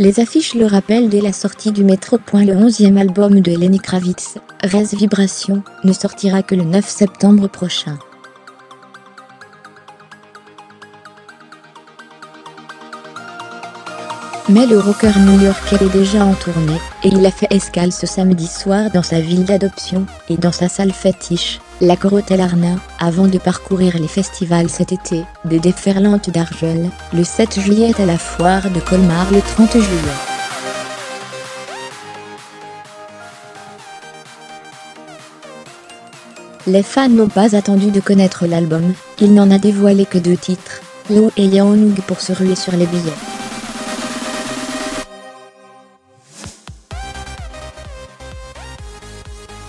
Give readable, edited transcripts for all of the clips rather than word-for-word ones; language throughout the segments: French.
Les affiches le rappellent dès la sortie du métro. Le 11e album de Lenny Kravitz, Res Vibration, ne sortira que le 9 septembre prochain. Mais le rocker new-yorkais est déjà en tournée, et il a fait escale ce samedi soir dans sa ville d'adoption, et dans sa salle fétiche, l'Accor Hotel Arna, avant de parcourir les festivals cet été, des déferlantes d'Argel, le 7 juillet à la foire de Colmar le 30 juillet. Les fans n'ont pas attendu de connaître l'album, il n'en a dévoilé que 2 titres, Low et Young, pour se ruer sur les billets.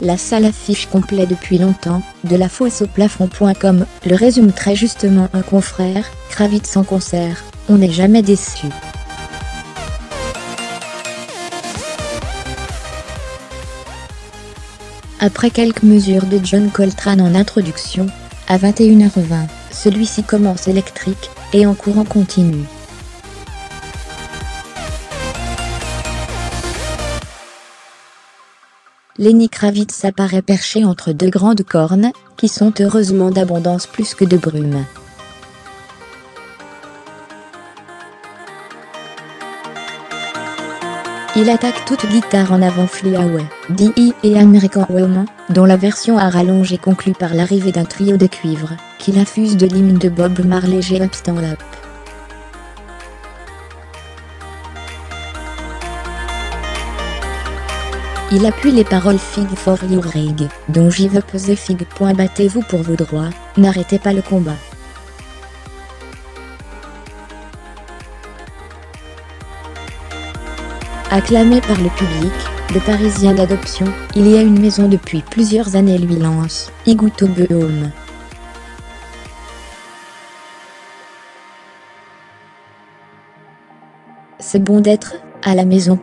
La salle affiche complet depuis longtemps, de la fosse au plafond.com, le résume très justement un confrère, Kravitz en concert, on n'est jamais déçu. Après quelques mesures de John Coltrane en introduction, à 21h20, celui-ci commence électrique, et en courant continu. Lenny Kravitz apparaît perché entre 2 grandes cornes, qui sont heureusement d'abondance plus que de brume. Il attaque toute guitare en avant Fly Away, D.E. et American Woman, dont la version à rallonge est conclue par l'arrivée d'un trio de cuivre, qui l'infuse de l'hymne de Bob Marley Get Up Stand Up. Il appuie les paroles Fig for your rig, dont j'y veux peser Fig. Battez-vous pour vos droits, n'arrêtez pas le combat. Acclamé par le public, le Parisien d'adoption, il y a une maison depuis plusieurs années lui lance I Go to Go Home. C'est bon d'être à la maison.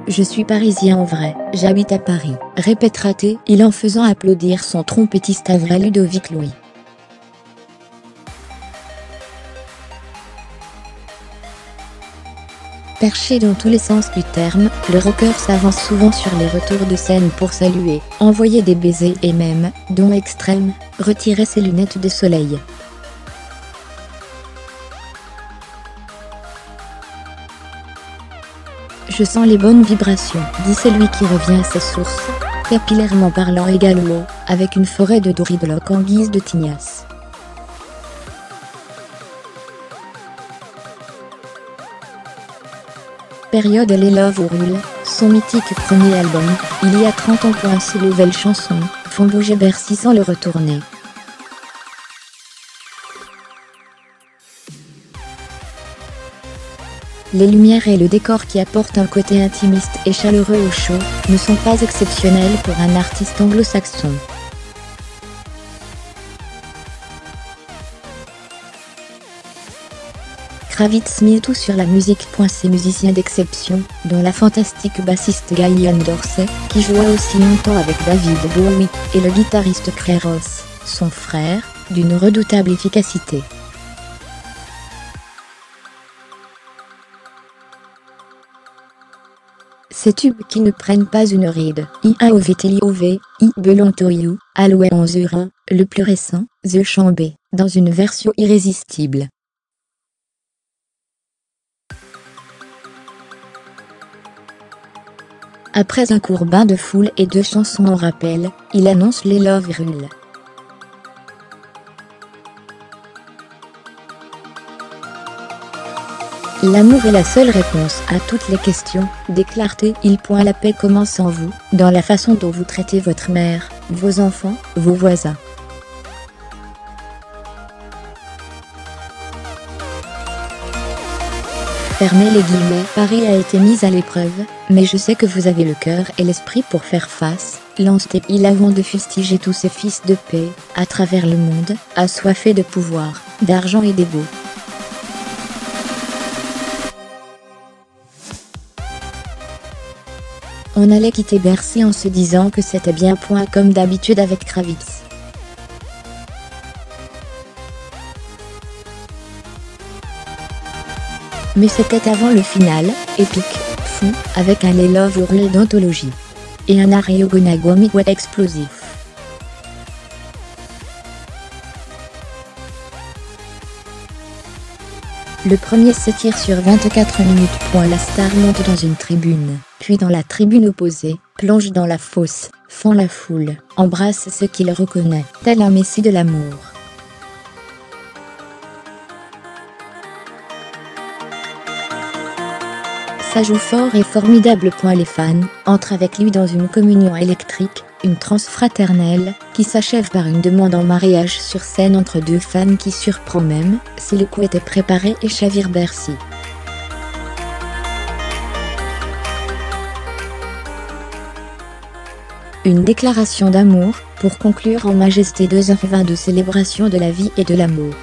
Je suis parisien en vrai, j'habite à Paris, répétera-t-il en faisant applaudir son trompettiste à vrai Ludovic Louis. Perché dans tous les sens du terme, le rocker s'avance souvent sur les retours de scène pour saluer, envoyer des baisers et même, don extrême, retirer ses lunettes de soleil. Je sens les bonnes vibrations, dit celui qui revient à ses sources, capillairement parlant également, avec une forêt de dorydoques en guise de tignasse. Période Les Love Roule, son mythique premier album, il y a 30 ans. Ces nouvelles chansons font bouger Bercy sans le retourner. Les lumières et le décor qui apportent un côté intimiste et chaleureux au show, ne sont pas exceptionnels pour un artiste anglo-saxon. Kravitz mise tout sur la musique. Ses musiciens d'exception, dont la fantastique bassiste Gillian Dorsey, qui joua aussi longtemps avec David Bowie, et le guitariste Clay Ross, son frère, d'une redoutable efficacité. Ces tubes qui ne prennent pas une ride, I Belong to You, Always on the Run, le plus récent, The Chambé, dans une version irrésistible. Après un court bain de foule et 2 chansons en rappel, il annonce Les Love Rule. L'amour est la seule réponse à toutes les questions, déclare-t-il. La paix commence en vous, dans la façon dont vous traitez votre mère, vos enfants, vos voisins. Fermez les guillemets. Paris a été mise à l'épreuve, mais je sais que vous avez le cœur et l'esprit pour faire face, lance-t-il avant de fustiger tous ces fils de paix, à travers le monde, assoiffés de pouvoir, d'argent et d'ego. On allait quitter Bercy en se disant que c'était bien. Comme d'habitude avec Kravitz. Mais c'était avant le final, épique, fou, avec un Les Love hurle d'anthologie. Et un Ario Gonagomi-wa explosif. Le premier s'étire sur 24 minutes. La star monte dans une tribune, puis dans la tribune opposée, plonge dans la fosse, fend la foule, embrasse ce qu'il reconnaît, tel un messie de l'amour. Ça joue fort et formidable. Les fans entrent avec lui dans une communion électrique, une transe fraternelle, qui s'achève par une demande en mariage sur scène entre deux fans qui surprend même, si le coup était préparé et chavire Bercy. Une déclaration d'amour, pour conclure en majesté 2h20 de célébration de la vie et de l'amour.